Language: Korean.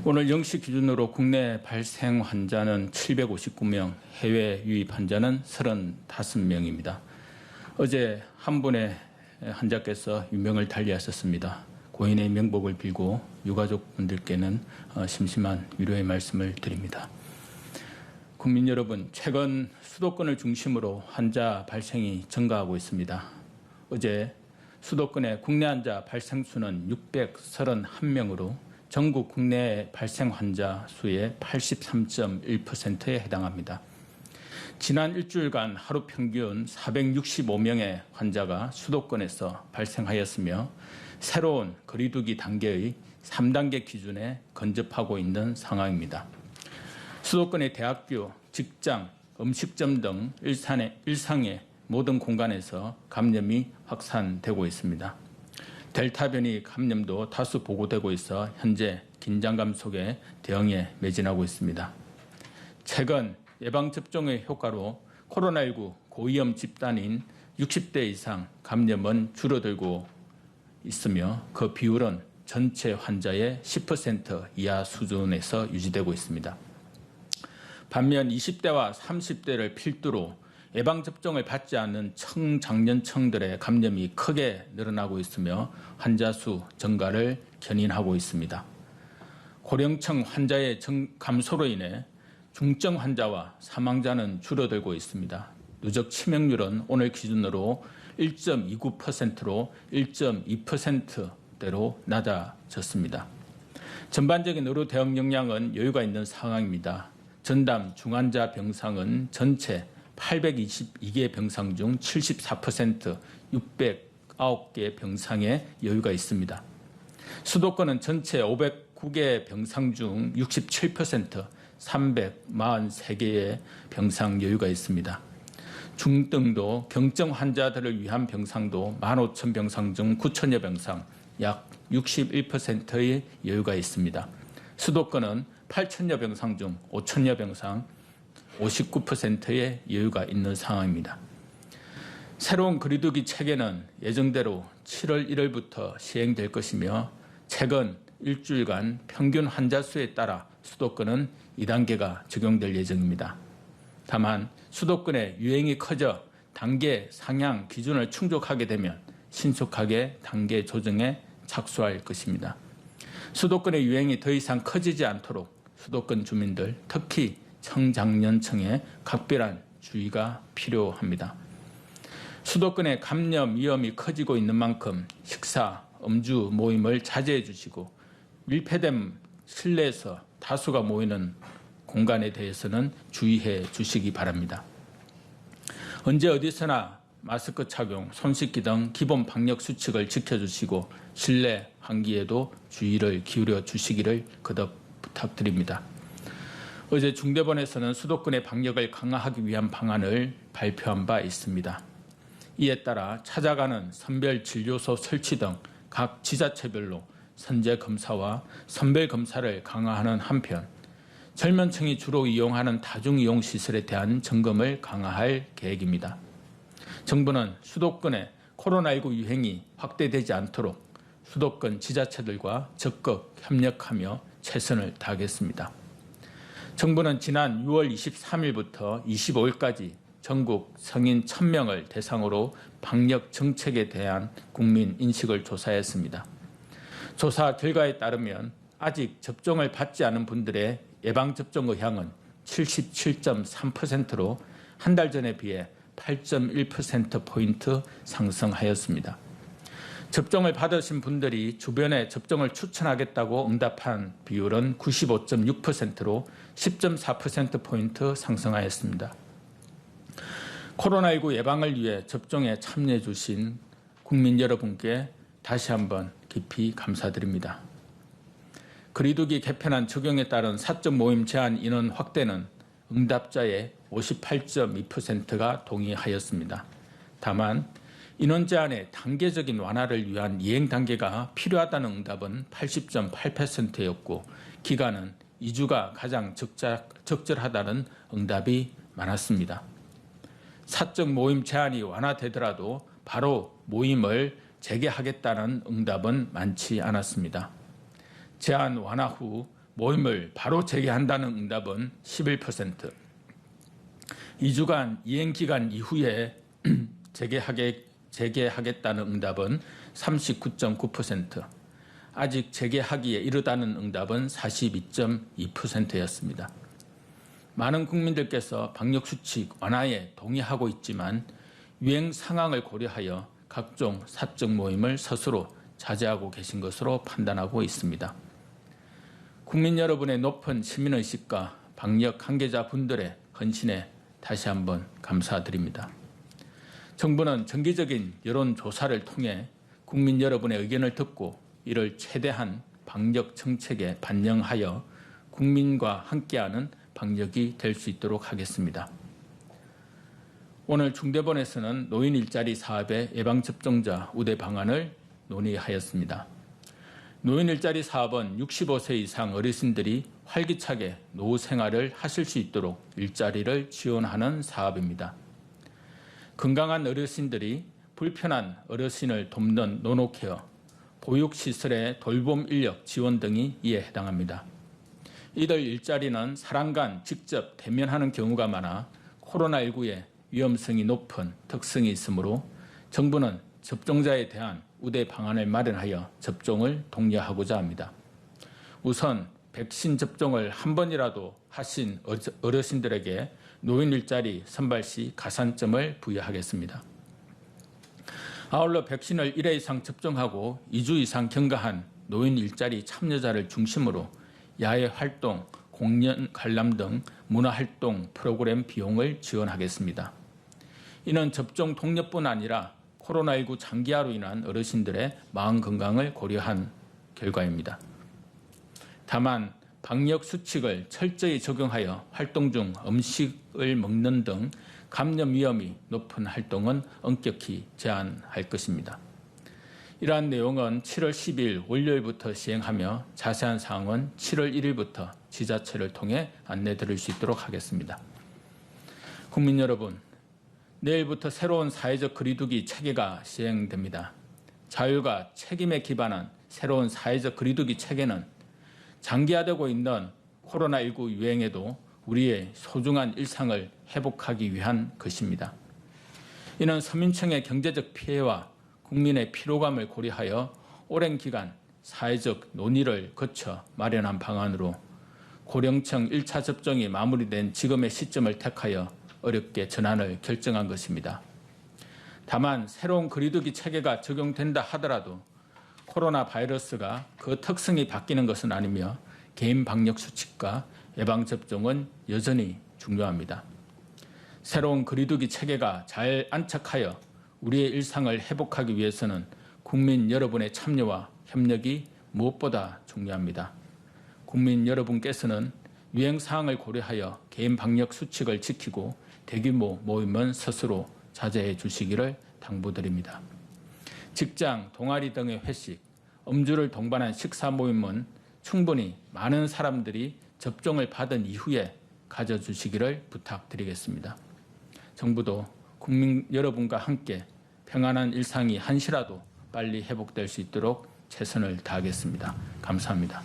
오늘 0시 기준으로 국내 발생 환자는 759명, 해외 유입 환자는 35명입니다. 어제 한 분의 환자께서 유명을 달리하셨습니다. 고인의 명복을 빌고 유가족분들께는 심심한 위로의 말씀을 드립니다. 국민 여러분, 최근 수도권을 중심으로 환자 발생이 증가하고 있습니다. 어제 수도권의 국내 환자 발생 수는 631명으로 전국 국내 발생 환자 수의 83.1%에 해당합니다. 지난 일주일간 하루 평균 465명의 환자가 수도권에서 발생하였으며 새로운 거리두기 단계의 3단계 기준에 근접하고 있는 상황입니다. 수도권의 대학교, 직장, 음식점 등 일상의 모든 공간에서 감염이 확산되고 있습니다. 델타 변이 감염도 다수 보고되고 있어 현재 긴장감 속에 대응에 매진하고 있습니다. 최근 예방접종의 효과로 코로나19 고위험 집단인 60대 이상 감염은 줄어들고 있으며 그 비율은 전체 환자의 10% 이하 수준에서 유지되고 있습니다. 반면 20대와 30대를 필두로 예방접종을 받지 않는 청장년층들의 감염이 크게 늘어나고 있으며 환자 수 증가를 견인하고 있습니다. 고령층 환자의 감소로 인해 중증 환자와 사망자는 줄어들고 있습니다. 누적 치명률은 오늘 기준으로 1.29%로 1.2%대로 낮아졌습니다. 전반적인 의료 대응 역량은 여유가 있는 상황입니다. 전담 중환자 병상은 전체 822개 병상 중 74%, 609개 병상에 여유가 있습니다. 수도권은 전체 509개 병상 중 67%, 343개의 병상 여유가 있습니다. 중등도 경증 환자들을 위한 병상도 15,000병상 중 9,000여 병상, 약 61%의 여유가 있습니다. 수도권은 8,000여 병상 중 5,000여 병상, 59%의 여유가 있는 상황입니다. 새로운 거리두기 체계는 예정대로 7월 1일부터 시행될 것이며 최근 일주일간 평균 환자 수에 따라 수도권은 2단계가 적용될 예정입니다. 다만 수도권의 유행이 커져 단계 상향 기준을 충족하게 되면 신속하게 단계 조정에 착수할 것입니다. 수도권의 유행이 더 이상 커지지 않도록 수도권 주민들, 특히 청장년층에 각별한 주의가 필요합니다. 수도권의 감염 위험이 커지고 있는 만큼 식사, 음주 모임을 자제해 주시고 밀폐된 실내에서 다수가 모이는 공간에 대해서는 주의해 주시기 바랍니다. 언제 어디서나 마스크 착용, 손 씻기 등 기본 방역 수칙을 지켜주시고 실내 환기에도 주의를 기울여 주시기를 거듭 부탁드립니다. 어제 중대본에서는 수도권의 방역을 강화하기 위한 방안을 발표한 바 있습니다. 이에 따라 찾아가는 선별진료소 설치 등 각 지자체별로 선제검사와 선별검사를 강화하는 한편 젊은층이 주로 이용하는 다중이용시설에 대한 점검을 강화할 계획입니다. 정부는 수도권의 코로나19 유행이 확대되지 않도록 수도권 지자체들과 적극 협력하며 최선을 다하겠습니다. 정부는 지난 6월 23일부터 25일까지 전국 성인 1,000명을 대상으로 방역 정책에 대한 국민 인식을 조사했습니다. 조사 결과에 따르면 아직 접종을 받지 않은 분들의 예방접종 의향은 77.3%로 한 달 전에 비해 8.1%포인트 상승하였습니다. 접종을 받으신 분들이 주변에 접종을 추천하겠다고 응답한 비율은 95.6%로 10.4%포인트 상승하였습니다. 코로나19 예방을 위해 접종에 참여해 주신 국민 여러분께 다시 한번 깊이 감사드립니다. 거리두기 개편안 적용에 따른 사적 모임 제한 인원 확대는 응답자의 58.2%가 동의하였습니다. 다만 인원 제한의 단계적인 완화를 위한 이행 단계가 필요하다는 응답은 80.8%였고 기간은 2주가 가장 적절하다는 응답이 많았습니다. 사적 모임 제한이 완화되더라도 바로 모임을 재개하겠다는 응답은 많지 않았습니다. 제한 완화 후 모임을 바로 재개한다는 응답은 11%, 2주간 이행기간 이후에 재개하겠다는 응답은 39.9%, 아직 재개하기에 이르다는 응답은 42.2%였습니다. 많은 국민들께서 방역수칙 완화에 동의하고 있지만 유행 상황을 고려하여 각종 사적 모임을 스스로 자제하고 계신 것으로 판단하고 있습니다. 국민 여러분의 높은 시민의식과 방역 관계자분들의 헌신에 다시 한번 감사드립니다. 정부는 정기적인 여론조사를 통해 국민 여러분의 의견을 듣고 이를 최대한 방역 정책에 반영하여 국민과 함께하는 방역이 될 수 있도록 하겠습니다. 오늘 중대본에서는 노인 일자리 사업의 예방접종자 우대 방안을 논의하였습니다. 노인 일자리 사업은 65세 이상 어르신들이 활기차게 노후 생활을 하실 수 있도록 일자리를 지원하는 사업입니다. 건강한 어르신들이 불편한 어르신을 돕는 노노케어, 보육시설의 돌봄 인력 지원 등이 이에 해당합니다. 이들 일자리는 사람 간 직접 대면하는 경우가 많아 코로나19의 위험성이 높은 특성이 있으므로 정부는 접종자에 대한 우대 방안을 마련하여 접종을 독려하고자 합니다. 우선 백신 접종을 한 번이라도 하신 어르신들에게 노인 일자리 선발 시 가산점을 부여하겠습니다. 아울러 백신을 1회 이상 접종하고 2주 이상 경과한 노인 일자리 참여자를 중심으로 야외 활동, 공연 관람 등 문화활동 프로그램 비용을 지원하겠습니다. 이는 접종 독려뿐 아니라 코로나19 장기화로 인한 어르신들의 마음 건강을 고려한 결과입니다. 다만 방역 수칙을 철저히 적용하여 활동 중 음식을 먹는 등 감염 위험이 높은 활동은 엄격히 제한할 것입니다. 이러한 내용은 7월 10일 월요일부터 시행하며 자세한 사항은 7월 1일부터 지자체를 통해 안내 드릴 수 있도록 하겠습니다. 국민 여러분, 내일부터 새로운 사회적 거리두기 체계가 시행됩니다. 자율과 책임에 기반한 새로운 사회적 거리두기 체계는 장기화되고 있는 코로나19 유행에도 우리의 소중한 일상을 회복하기 위한 것입니다. 이는 서민층의 경제적 피해와 국민의 피로감을 고려하여 오랜 기간 사회적 논의를 거쳐 마련한 방안으로 고령층 1차 접종이 마무리된 지금의 시점을 택하여 어렵게 전환을 결정한 것입니다. 다만 새로운 거리두기 체계가 적용된다 하더라도 코로나 바이러스가 그 특성이 바뀌는 것은 아니며 개인 방역 수칙과 예방접종은 여전히 중요합니다. 새로운 거리두기 체계가 잘 안착하여 우리의 일상을 회복하기 위해서는 국민 여러분의 참여와 협력이 무엇보다 중요합니다. 국민 여러분께서는 유행 사항을 고려하여 개인 방역 수칙을 지키고 대규모 모임은 스스로 자제해 주시기를 당부드립니다. 직장, 동아리 등의 회식, 음주를 동반한 식사 모임은 충분히 많은 사람들이 접종을 받은 이후에 가져주시기를 부탁드리겠습니다. 정부도 국민 여러분과 함께 평안한 일상이 한시라도 빨리 회복될 수 있도록 최선을 다하겠습니다. 감사합니다.